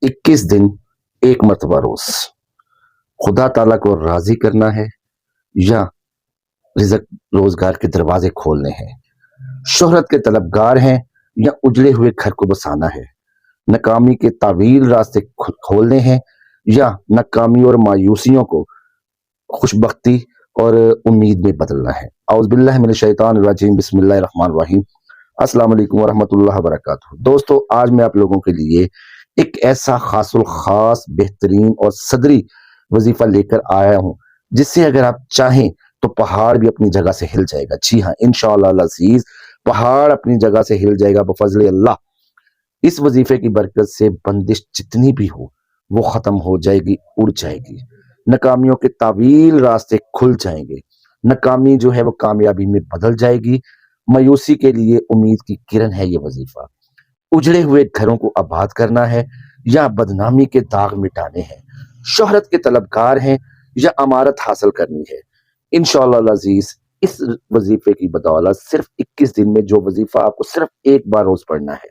21 दिन एक मरतबा रोज खुदा ताला को राजी करना है या रिज़्क रोजगार के दरवाजे खोलने हैं, शोहरत के तलबगार हैं या उजड़े हुए घर को बसाना है, नाकामी के तावील रास्ते खोलने हैं या नाकामी और मायूसियों को खुशबख्ती और उम्मीद में बदलना है। औज़ बिल्लाहि मिनश शैतानिर रजीम, बिस्मिल्लाहिर रहमानिर रहीम। अस्सलाम वालेकुम वरहमतुल्लाहि वबरकातुहू। दोस्तों, आज मैं आप लोगों के लिए एक ऐसा खासुल खास बेहतरीन और सदरी वजीफा लेकर आया हूं जिससे अगर आप चाहें तो पहाड़ भी अपनी जगह से हिल जाएगा। जी हाँ, इंशाअल्लाह अज़ीज, पहाड़ अपनी जगह से हिल जाएगा बफज़ल अल्लाह। इस वजीफे की बरकत से बंदिश जितनी भी हो वो खत्म हो जाएगी, उड़ जाएगी। नाकामियों के तावील रास्ते खुल जाएंगे, नाकामी जो है वो कामयाबी में बदल जाएगी। मायूसी के लिए उम्मीद की किरण है ये वजीफा। उजड़े हुए घरों को आबाद करना है या बदनामी के दाग मिटाने हैं, शोहरत के तलबगार हैं या अमारत हासिल करनी है। इंशाअल्लाह अज़ीज, इस वजीफे की बदौलत सिर्फ 21 दिन में जो वजीफा आपको सिर्फ एक बार रोज पढ़ना है,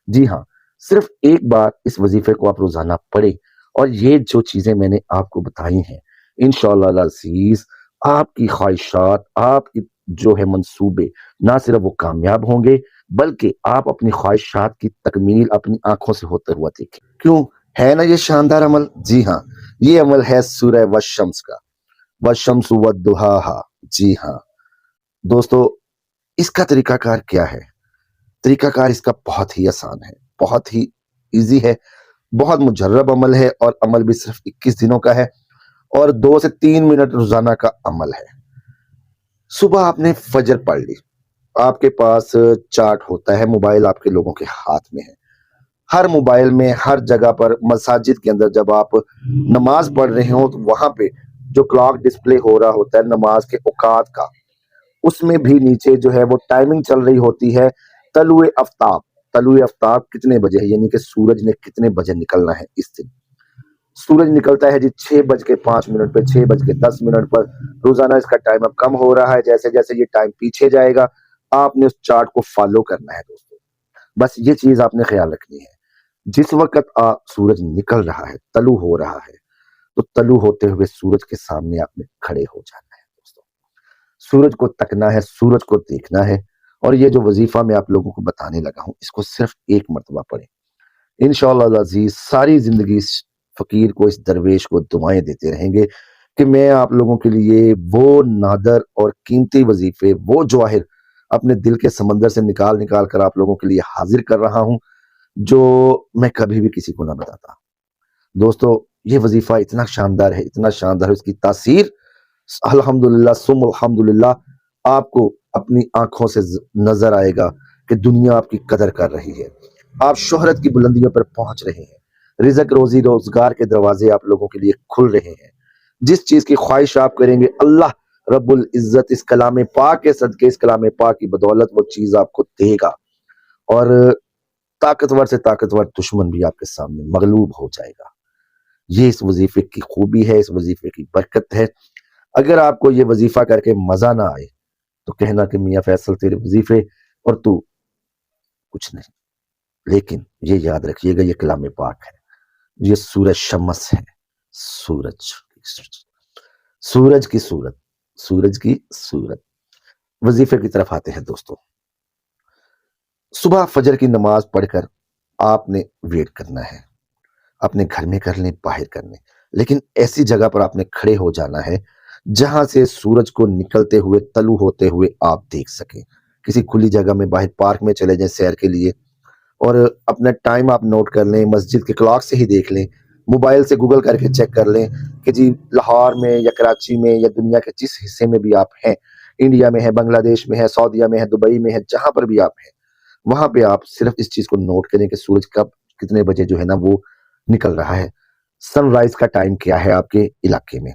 जी हाँ, सिर्फ एक बार इस वजीफे को आप रोजाना पढ़ें और ये जो चीजें मैंने आपको बताई हैं, इंशाअल्लाह अज़ीज आपकी ख्वाहिशात, आपकी जो है मंसूबे ना सिर्फ वो कामयाब होंगे बल्कि आप अपनी ख्वाहिशात की तकमील अपनी आंखों से होते हुआ देखें। क्यों? है ना ये शानदार अमल? जी हाँ, ये अमल है सूरह वशम्स का, वशम्स वद्दुहाहा। जी हाँ दोस्तों, इसका तरीकाकार क्या है? तरीकाकार इसका बहुत ही आसान है, बहुत ही इजी है, बहुत मुजर्रब अमल है और अमल भी सिर्फ 21 दिनों का है और 2 से 3 मिनट रोजाना का अमल है। सुबह आपने फजर पढ़ ली, आपके पास चार्ट होता है, मोबाइल आपके लोगों के हाथ में है। हर मोबाइल में हर जगह पर मसाजिद के अंदर जब आप नमाज पढ़ रहे हो तो वहां पे जो क्लॉक डिस्प्ले हो रहा होता है नमाज के औकात का, उसमें भी नीचे जो है वो टाइमिंग चल रही होती है। तलुए आफ्ताब, तलुए आफ्ताब कितने बजे है, यानी कि सूरज ने कितने बजे निकलना है इस दिन। सूरज निकलता है जी 6:05 पे, 6:10 पर। रोजाना इसका टाइम अब कम हो रहा है, जैसे जैसे ये टाइम पीछे जाएगा आपने उस चार्ट को फॉलो करना है दोस्तों। बस ये चीज आपने ख्याल रखनी है, जिस वक्त सूरज निकल रहा है, तलु हो रहा है, तो तलु होते हुए सूरज के सामने आपने खड़े हो जाना है दोस्तों। सूरज को तकना है, सूरज को देखना है और ये जो वजीफा मैं आप लोगों को बताने लगा हूं इसको सिर्फ एक मरतबा पढ़ें। इंशाअल्लाह अज़ीज सारी जिंदगी इस फकीर को, इस दरवेश को दुआएं देते रहेंगे कि मैं आप लोगों के लिए वो नादर और कीमती वजीफे, वो जवाहिर अपने दिल के समंदर से निकाल निकाल कर आप लोगों के लिए हाजिर कर रहा हूं जो मैं कभी भी किसी को ना बताता। दोस्तों, ये वजीफा इतना शानदार है, इतना शानदार है, उसकी तासीर अल्हम्दुलिल्लाह सुम अल्हम्दुलिल्लाह आपको अपनी आंखों से नजर आएगा कि दुनिया आपकी कदर कर रही है, आप शोहरत की बुलंदियों पर पहुंच रहे हैं, रिज़्क रोजी रोजगार के दरवाजे आप लोगों के लिए खुल रहे हैं। जिस चीज की ख्वाहिश आप करेंगे अल्लाह रब्बुल इज्जत इस कलाम पाक के सदके, इस कलाम पाक की बदौलत वो चीज आपको देगा और ताकतवर से ताकतवर दुश्मन भी आपके सामने मगलूब हो जाएगा। ये इस वजीफे की खूबी है, इस वजीफे की बरकत है। अगर आपको ये वजीफा करके मजा ना आए तो कहना कि मियां फैसल तेरे वजीफे और तू कुछ नहीं, लेकिन ये याद रखिएगा ये कलाम पाक है, ये सूरज शमस है, सूरज सूरज की सूरत, सूरज की सूरत। वजीफे की तरफ आते हैं दोस्तों। सुबह फजर की नमाज पढ़कर आपने वेट करना है, अपने घर में कर लें, बाहर कर लें, लेकिन ऐसी जगह पर आपने खड़े हो जाना है जहां से सूरज को निकलते हुए, तलु होते हुए आप देख सकें। किसी खुली जगह में, बाहर पार्क में चले जाएं सैर के लिए और अपना टाइम आप नोट कर लें, मस्जिद के क्लॉक से ही देख लें, मोबाइल से गूगल करके चेक कर लें कि जी लाहौर में या कराची में या दुनिया के जिस हिस्से में भी आप हैं, इंडिया में है, बांग्लादेश में है, सऊदीया में है, दुबई में है, जहां पर भी आप हैं वहां पे आप सिर्फ इस चीज को नोट करें कि सूरज कब कितने बजे जो है ना वो निकल रहा है, सनराइज का टाइम क्या है आपके इलाके में।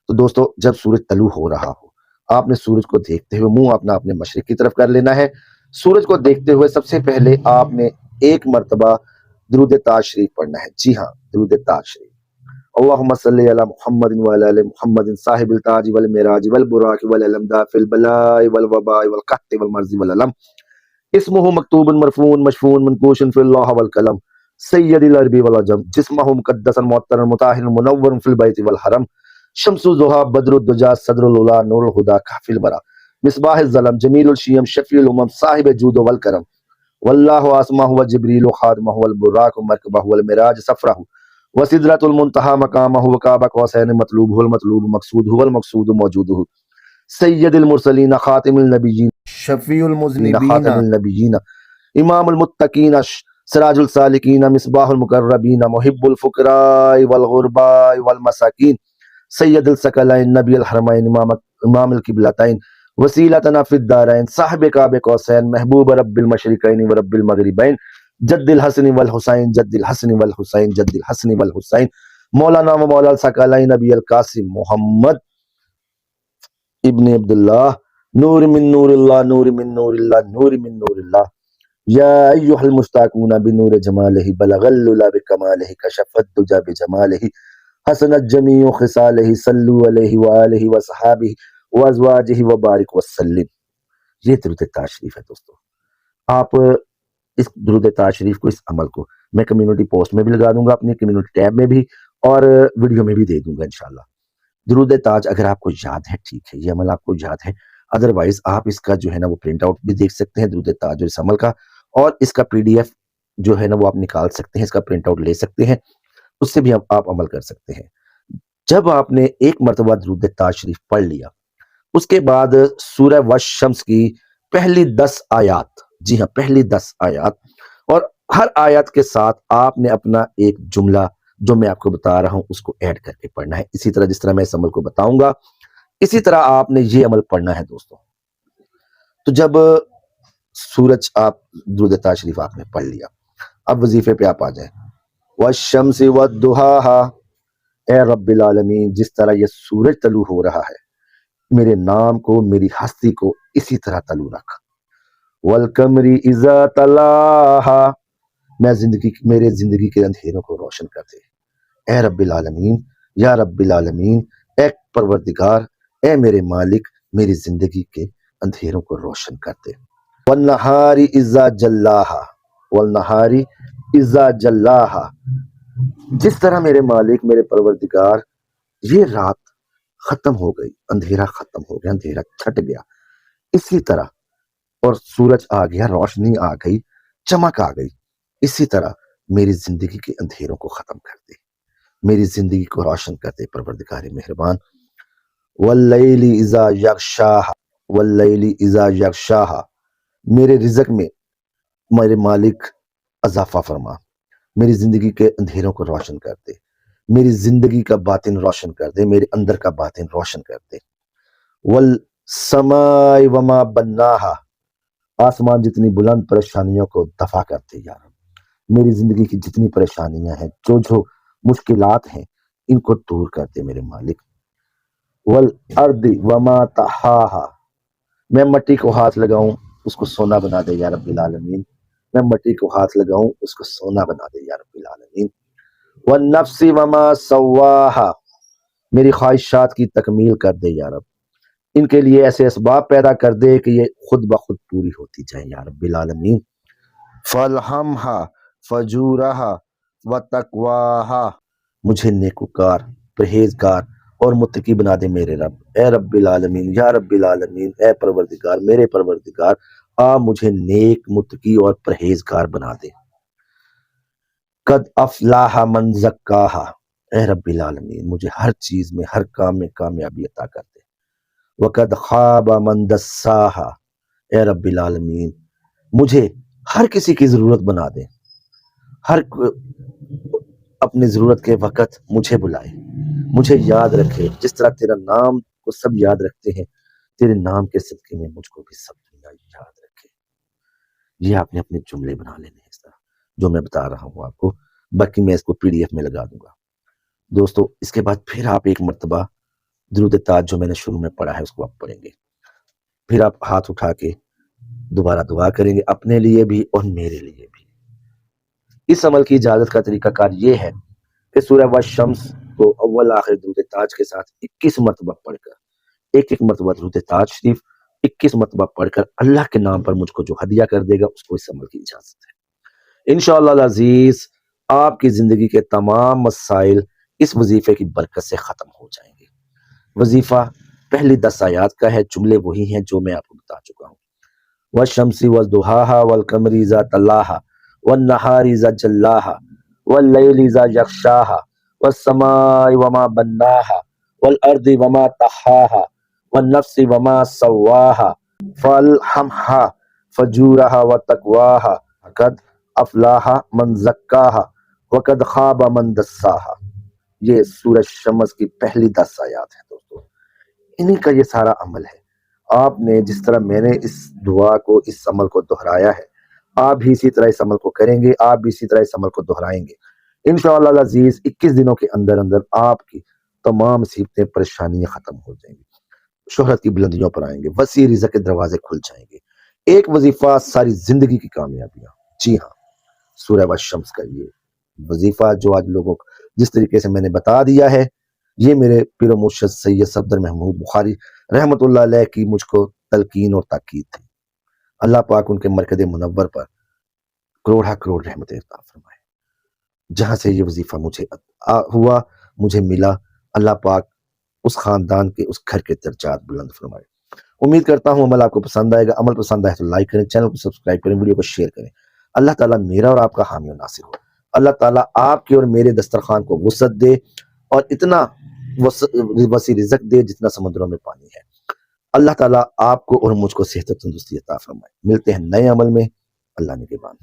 तो दोस्तों, जब सूरज तलु हो रहा हो आपने सूरज को देखते हुए मुंह अपना अपने मशरिक की तरफ कर लेना है। सूरज को देखते हुए सबसे पहले आपने एक मरतबा दुरूद ताज शरीफ पढ़ना है। जी हाँ, दुरूद ताज शरीफ। अल्लाहुम्मा सल्ली अला मुहम्मदिन व अला आलि मुहम्मदिन साहिबिल ताज वल मिराज वल बुराक वल अलमदा फिल बलाई वल वबाई वल कहत वल मर्ज़ी वल अलम इस्मुहु मक्तूबुन मरफून मशफून मनकूशन फिल लौह वल कलम सय्यदिल अरबी वल अजम जिस्महु मुक़द्दसन मुअत्तरन मुताहिरन मुनव्वरन फिल बैति वल हरम शम्सुल ज़ुहा बद्रुद दुजा सदरुल उला नूरुल हुदा काफिल बरा मिसबाहिल ज़लम जमीलुल शियम शफ़ीउल उमम साहिब जूद वल करम वल्लाहु आसमाहु व जिब्रील खादमहु वल बुराक मरकबहु वल मिराज सफ़रहु व सिदरतुल मुंतहा मकामहु व काबा कौसैन मतलूबुल मतलूब मक़सूदुहु वल मक़सूद मौजूदुहु सय्यदुल मुरसलीन खातिमुल नबिय्यीन शफ़ीउल मुज़निबीन इमामुल मुत्तकीन सिराजुल सालिकीन मिसबाहुल मुक़र्रबीन मुहिब्बुल फ़ुक़राइ वल ग़ुरबाइ वल मसाकीन सय्यदुल सकलैन नबियुल हरमैन इमामुल क़िबलतैन वसीलतना फ़िद दारैन साहिब काबे कौसैन महबूब रब्बिल मशरिक़ैन व रब्बिल मग़रिबैन जद्दिल हसन वल हुसैन जद्दिल हसन वल हुसैन जद्दिल हसन वल हुसैन मौलाना व मौला सकलैन नबी अल कासिम मोहम्मद इब्न अब्दुल्लाह नूर मिन नूरिल्लाह नूर मिन नूरिल्लाह नूर मिन नूरिल्लाह या अय्युहल मुश्ताक़ून बिनूर जमालिही बलगल लुला बिकमालिही कशफत दुजा बिजमालिही हसनत जमीउ खिसालिही सल्लु अलैहि व आलिहि व सहाबिही व अज़वाजिही व बारिक वसल्लिम। ये दुरूद ताशरीफ है दोस्तों। आप इस दुरूद ताशरीफ को, इस अमल को मैं कम्युनिटी पोस्ट में भी लगा दूंगा, अपनी कम्युनिटी टैब में भी, और वीडियो में भी दे दूंगा इंशाल्लाह। दुरूद ताज अगर आपको याद है, ठीक है, ये अमल आपको याद है, अदरवाइज आप इसका जो है ना वो प्रिंट आउट भी देख सकते हैं दुरूद ताज और इस अमल का, और इसका PDF जो है ना वो आप निकाल सकते हैं, इसका प्रिंट आउट ले सकते हैं, उससे भी आप अमल कर सकते हैं। जब आपने एक मरतबा दुरूद ताज शरीफ पढ़ लिया, उसके बाद सूरह वश-शम्स की पहली 10 आयात, जी हाँ पहली 10 आयात, और हर आयत के साथ आपने अपना एक जुमला जो मैं आपको बता रहा हूं उसको ऐड करके पढ़ना है। इसी तरह जिस तरह मैं इस अमल को बताऊंगा इसी तरह आपने ये अमल पढ़ना है दोस्तों। तो जब सूरज आप दुरूद ताज शरीफ आपने पढ़ लिया, अब वजीफे पे आप आ जाए। वश-शम्सी वद-दुहाहा, ए रब्बिल आलमीन जिस तरह ये सूरज तलू हो रहा है, मेरे नाम को, मेरी हस्ती को इसी तरह तलू रख। वल कमरी इज़ा तलाहा, मेरे जिंदगी के अंधेरों को रोशन कर दे। ए रब्बिल आलमीन, या रब्बिल आलमीन, ए परवरदिगार, ए मेरे मालिक, मेरी जिंदगी के अंधेरों को रोशन कर दे। वल नहारी इज़ा जल्लाहा, वल नहारी इज़ा जल्लाहा, जिस तरह मेरे मालिक, मेरे परवरदिगार, ये रात खत्म हो गई, अंधेरा खत्म हो गया, अंधेरा छट गया, इसी तरह, और सूरज आ गया, रोशनी आ गई, चमक आ गई, इसी तरह मेरी जिंदगी के अंधेरों को खत्म कर दे, मेरी जिंदगी को रोशन कर दे परवरदिगार मेहरबान। वल्लैली इज़ा यग़शाहा, वल्लैली इज़ा यग़शाहा, मेरे रिज़्क़ में मेरे मालिक इज़ाफ़ा फरमा, मेरी जिंदगी के अंधेरों को रोशन कर दे, मेरी जिंदगी का बातिन रोशन कर दे, मेरे अंदर का बातिन रोशन कर दे। वल समाई वमा बन्नाहा, आसमान जितनी बुलंद परेशानियों को दफा कर दे या रब, मेरी जिंदगी की जितनी परेशानियां हैं, जो जो मुश्किलात हैं, इनको दूर कर दे मेरे मालिक। वल अर्दी वमा तहाहा, मैं मट्टी को हाथ लगाऊं उसको सोना बना दे या रब्बिल आलमीन, मैं मट्टी को हाथ लगाऊं उसको सोना बना दे या रब्बिल आलमीन। वन नफ्सी वमा सव्वाहा, मेरी ख्वाहिशात की तकमील कर दे या रब, इनके लिए ऐसे असबाब पैदा कर दे कि ये खुद ब खुद पूरी होती जाए या रब्बिल आलमीन। फलहमहा फजूरहा व तकवाहा, मुझे नेकुकार, परहेजगार और मुत्तकी बना दे मेरे रब। ए रब्बिल आलमीन, या रब्बिल आलमीन, ए परवरदिगार, मेरे परवरदिगार, मुझे नेक, मुत्तकी और परहेजगार बना दे। कद अफलाहा मन ज़क्काहा, ए रब्बिल आलमीन, मुझे हर चीज में, हर काम में कामयाबी अता कर दे। वक़द ख़ाबा मन दस्साहा, ए रब्बिल आलमीन, मुझे हर किसी की जरूरत बना दे, हर अपनी जरूरत के वक़्त मुझे बुलाए, मुझे याद रखे, जिस तरह तेरा नाम को सब याद रखते हैं, तेरे नाम के सदके में मुझको भी सब दुनिया याद रखे। ये आपने अपने जुमले बना लेने हैं इस तरह जो मैं बता रहा हूँ आपको, बाकी मैं इसको PDF में लगा दूंगा दोस्तों। इसके बाद फिर आप एक मरतबा दुरूद ताज जो मैंने शुरू में पढ़ा है उसको आप पढ़ेंगे, फिर आप हाथ उठा के दोबारा दुआ करेंगे अपने लिए भी और मेरे लिए भी। इस अमल की इजाजत का तरीकाकार ये है कि सूरह वश-शम्स को अव्वल आखिर दुरूद ताज के साथ 21 मरतबा पढ़कर, एक मरतबा दुरूद ताज शरीफ 21 मरतबा पढ़कर अल्लाह के नाम पर मुझको जो हदिया कर देगा उसको इस अमल की इजाजत है इंशाअल्लाह अज़ीज। آپ کی زندگی کے تمام مسائل اس وظیفے کی برکت سے ختم ہو جائیں گے۔ وظیفہ پہلی 10 آیات کا ہے، جملے وہی ہیں جو میں آپ کو بتا چکا ہوں۔ والشمس وضحاها والقمر اذا تلاها والنهار اذا جلاها والليل اذا يغشاها والسماء وما بناها والارض وما طحاها والنفس وما سواها فالهمها فجورها وتقواها قد افلاح من زکاها وقد خاب من دساها۔ یہ سورہ شمس کی پہلی 10 آیات ہیں دوستو، انہی کا یہ سارا عمل ہے۔ آپ نے جس طرح میں نے اس دعا کو، اس عمل کو دہرایا ہے، آپ بھی اسی طرح اس عمل کو کریں گے، آپ بھی اسی طرح اس عمل کو دہرائیں گے انشاءاللہ العزیز۔ 21 دنوں کے اندر اندر آپ کی تمام مصیبتیں، پریشانیاں ختم ہو جائیں گی، شہرت کی بلندیوں پر آئیں گے، وسیع رزق کے دروازے کھل جائیں گے۔ ایک وظیفہ ساری زندگی کی کامیابیاں۔ جی ہاں، سورہ والشمس کا یہ وظیفہ جو آج لوگوں کو جس طریقے سے میں نے بتا دیا ہے، یہ میرے پیر و مرشد سید صفدر محمود بخاری رحمۃ اللہ علیہ کی مجھ کو تلقین اور تاکید تھی۔ اللہ پاک ان کے مرکز منور پر کروڑا کروڑ رحمتیں عطا فرمائے۔ جہاں سے یہ وظیفہ مجھے ہوا، مجھے ملا، اللہ پاک اس خاندان کے، اس گھر کے درجات بلند فرمائے۔ امید کرتا ہوں عمل آپ کو پسند آئے گا۔ عمل پسند آئے تو لائک کریں، چینل کو سبسکرائب کریں، ویڈیو کو شیئر کریں۔ اللہ تعالیٰ میرا اور آپ کا حامی و ناصر ہو۔ اللہ تعالیٰ آپ کے اور میرے دسترخوان کو وسعت دے اور اتنا وسیع رزق دے جتنا سمندروں میں پانی ہے۔ اللہ تعالیٰ آپ کو اور مجھ کو صحت و تندرستی عطا فرمائے۔ ملتے ہیں نئے عمل میں، اللہ نگہبان۔